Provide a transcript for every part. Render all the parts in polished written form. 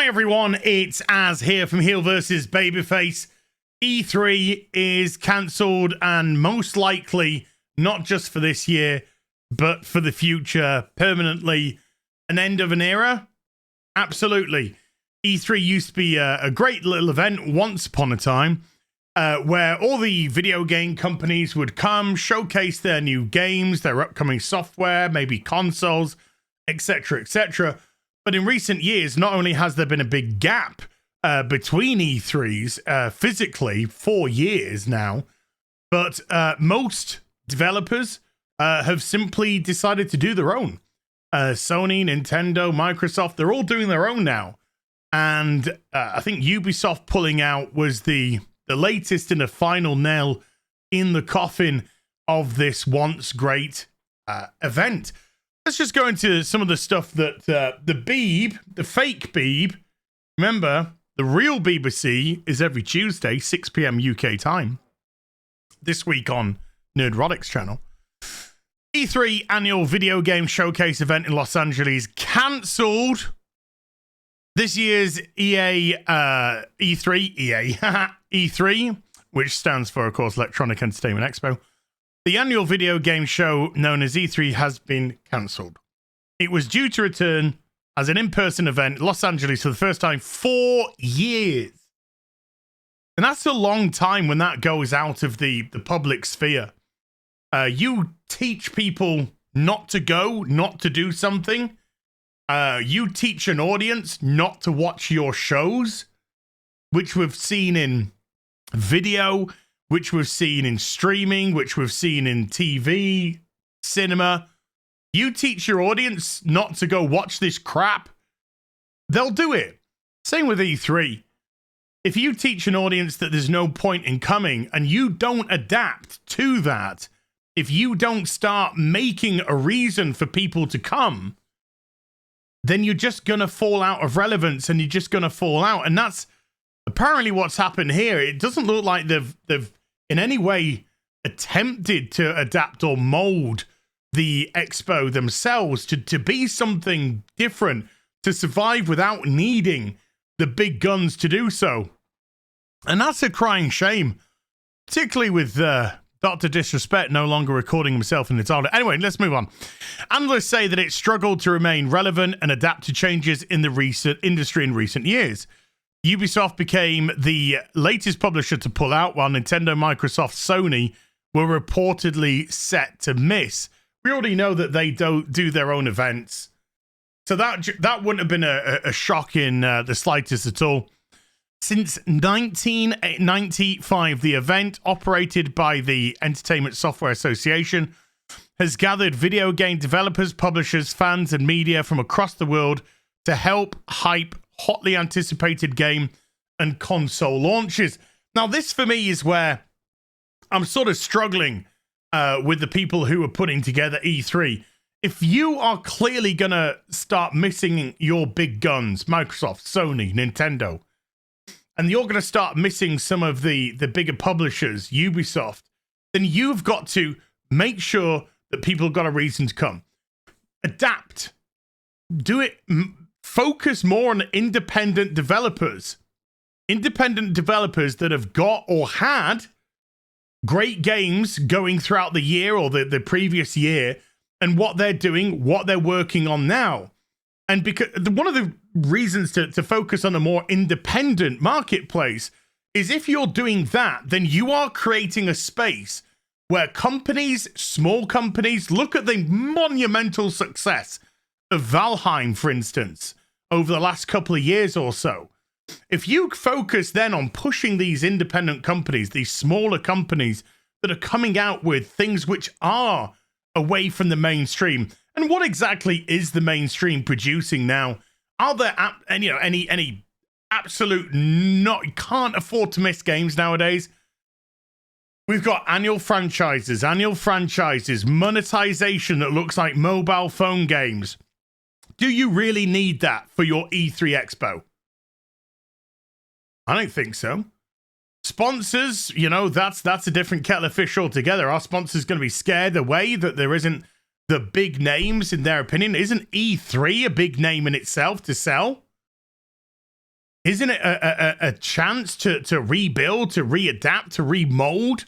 Hi everyone, it's Az here from HeelvsBabyface. E3 is cancelled and most likely, not just for this year, but for the future, permanently an end of an era? Absolutely. E3 used to be a great little event once upon a time, where all the video game companies would come, showcase their new games, their upcoming software, maybe consoles, etc., etc. But in recent years, not only has there been a big gap between E3s physically, 4 years now, but most developers have simply decided to do their own. Sony, Nintendo, Microsoft, they're all doing their own now. And I think Ubisoft pulling out was the latest and the final nail in the coffin of this once great event. Let's just go into some of the stuff that the Beeb, the fake Beeb, remember, the real BBC is every Tuesday, 6 p.m. UK time. This week on Nerdrotics channel. E3 annual video game showcase event in Los Angeles cancelled. This year's E3, which stands for, of course, Electronic Entertainment Expo. The annual video game show known as E3 has been cancelled. It was due to return as an in-person event in Los Angeles for the first time 4 years. And that's a long time when that goes out of the public sphere. You teach people not to go, not to do something. You teach an audience not to watch your shows, which we've seen in video, which we've seen in streaming, which we've seen in TV, cinema. You teach your audience not to go watch this crap, they'll do it. Same with E3. If you teach an audience that there's no point in coming and you don't adapt to that, if you don't start making a reason for people to come, then you're just going to fall out of relevance and you're just going to fall out. And that's apparently what's happened here. It doesn't look like they've in any way attempted to adapt or mold the expo themselves to be something different, to survive without needing the big guns to do so. And that's a crying shame, particularly with Dr. Disrespect no longer recording himself in the title. Anyway, let's move on. Analysts say that it struggled to remain relevant and adapt to changes in the recent industry in recent years. Ubisoft became the latest publisher to pull out, while Nintendo, Microsoft, Sony were reportedly set to miss. We already know that they don't do their own events, so that wouldn't have been a shock in the slightest at all. Since 1995, the event, operated by the Entertainment Software Association, has gathered video game developers, publishers, fans, and media from across the world to help hype hotly anticipated game and console launches. Now, this for me is where I'm sort of struggling with the people who are putting together E3. If you are clearly going to start missing your big guns, Microsoft, Sony, Nintendo, and you're going to start missing some of the bigger publishers, Ubisoft, then you've got to make sure that people have got a reason to come. Adapt. Do it. Focus more on independent developers. Independent developers that have got or had great games going throughout the year or the previous year, and what they're doing, what they're working on now. And because one of the reasons to focus on a more independent marketplace is if you're doing that, then you are creating a space where companies, small companies, look at the monumental success of Valheim, for instance, over the last couple of years or so. If you focus then on pushing these independent companies, these smaller companies that are coming out with things which are away from the mainstream, and what exactly is the mainstream producing now? Are there any absolute can't afford to miss games nowadays? We've got annual franchises, monetization that looks like mobile phone games. Do you really need that for your E3 Expo? I don't think so. Sponsors, that's a different kettle of fish altogether. Are sponsors going to be scared away that there isn't the big names in their opinion? Isn't E3 a big name in itself to sell? Isn't it a chance to rebuild, to readapt, to remold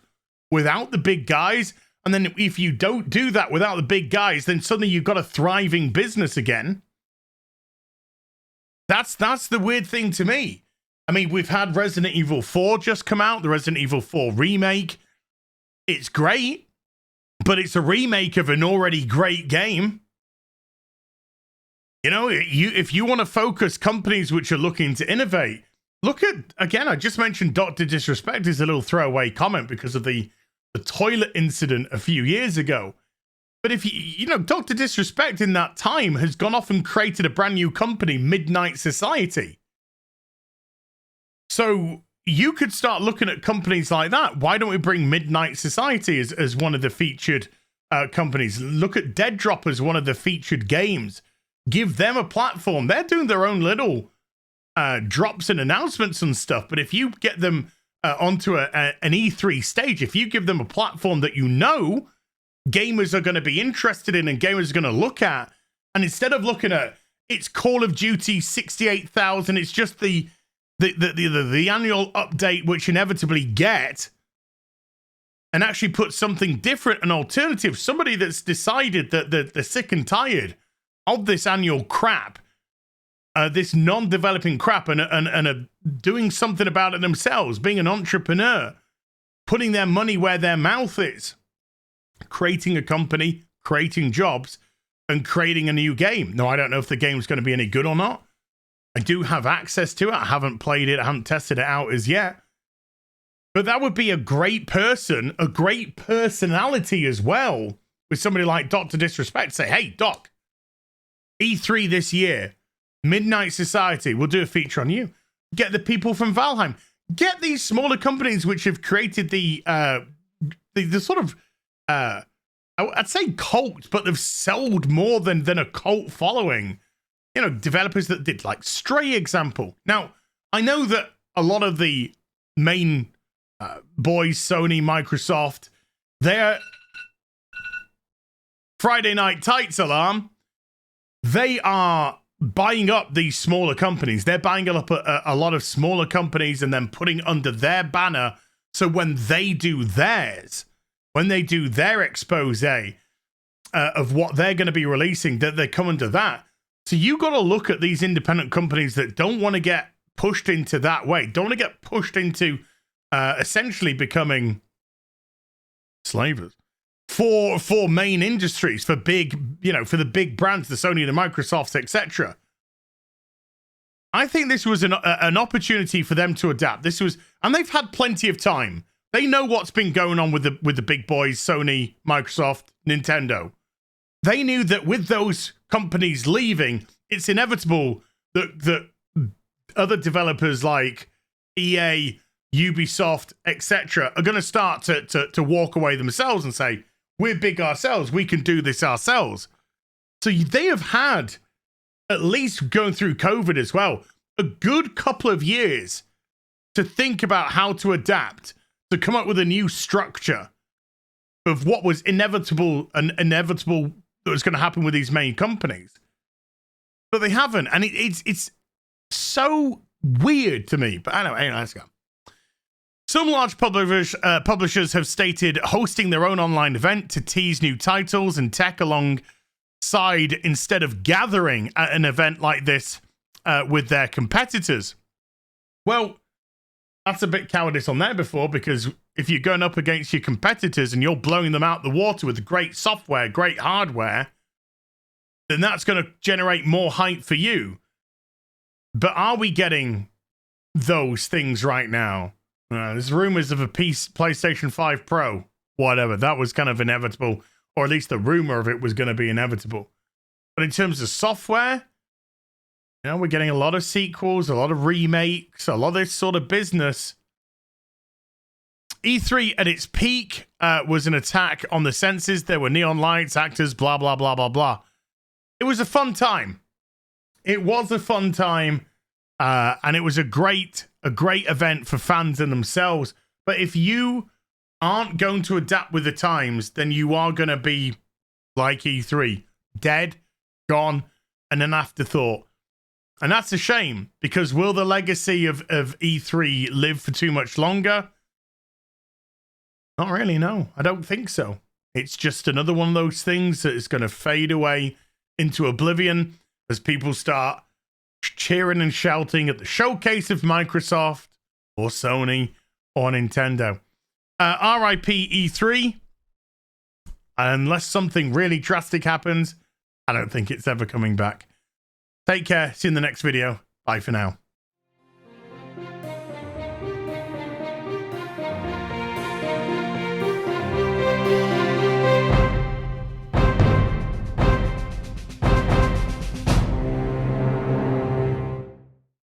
without the big guys? And then if you don't do that without the big guys, then suddenly you've got a thriving business again. That's the weird thing to me. I mean, we've had Resident Evil 4 just come out, the Resident Evil 4 remake. It's great, but it's a remake of an already great game. You know, if you want to focus companies which are looking to innovate, look at, again, I just mentioned Dr. Disrespect is a little throwaway comment because of the toilet incident a few years ago. But if you know, Dr. Disrespect in that time has gone off and created a brand new company, Midnight Society. So you could start looking at companies like that. Why don't we bring Midnight Society as one of the featured companies? Look at Dead Drop as one of the featured games. Give them a platform. They're doing their own little drops and announcements and stuff. But if you get them onto an E3 stage, if you give them a platform that you know gamers are going to be interested in and gamers are going to look at, and instead of looking at it's Call of Duty 68,000, it's just the annual update which inevitably get, and actually put something different, an alternative, somebody that's decided that they're sick and tired of this annual crap, this non-developing crap, and are doing something about it themselves, being an entrepreneur, putting their money where their mouth is, creating a company, creating jobs, and creating a new game. Now, I don't know if the game's going to be any good or not. I do have access to it. I haven't played it. I haven't tested it out as yet. But that would be a great person, a great personality as well, with somebody like Dr. Disrespect. Say, hey, Doc, E3 this year, Midnight Society, we'll do a feature on you. Get the people from Valheim. Get these smaller companies which have created the sort of, I'd say cult, but they've sold more than a cult following. You know, developers that did, like Stray example. Now, I know that a lot of the main boys, Sony, Microsoft, their Friday Night Tights alarm, they are buying up these smaller companies. They're buying up a lot of smaller companies and then putting under their banner. So when they do theirs, when they do their expose of what they're going to be releasing, that they come under that. So you got to look at these independent companies that don't want to get pushed into that way, don't want to get pushed into essentially becoming slavers for main industries, for big, you know, for the big brands, the Sony, the Microsofts, etc. I think this was an opportunity for them to adapt. This was, and they've had plenty of time. They know what's been going on with the big boys, Sony, Microsoft, Nintendo. They knew that with those companies leaving, it's inevitable that other developers like EA, Ubisoft, etc. are going to start to walk away themselves and say, we're big ourselves, we can do this ourselves. So they have had, at least going through COVID as well, a good couple of years to think about how to adapt, to come up with a new structure of what was inevitable that was going to happen with these main companies. But they haven't, and it's so weird to me. But anyway, let's go. Some large publishers have stated hosting their own online event to tease new titles and tech alongside instead of gathering at an event like this with their competitors. Well, that's a bit cowardice on there before, because if you're going up against your competitors and you're blowing them out the water with great software, great hardware, then that's going to generate more hype for you. But are we getting those things right now? There's rumors of a PlayStation 5 Pro, whatever. That was kind of inevitable, or at least the rumor of it was going to be inevitable. But in terms of software, you know, we're getting a lot of sequels, a lot of remakes, a lot of this sort of business. E3 at its peak was an attack on the senses. There were neon lights, actors, blah, blah, blah, blah, blah. It was a fun time. It was a fun time. And it was a great event for fans and themselves. But if you aren't going to adapt with the times, then you are going to be like E3, dead, gone, and an afterthought. And that's a shame, because will the legacy of E3 live for too much longer? Not really, no. I don't think so. It's just another one of those things that is going to fade away into oblivion as people start cheering and shouting at the showcase of Microsoft or Sony or Nintendo. RIP E3. Unless something really drastic happens, I don't think it's ever coming back. Take care. See you in the next video. Bye for now.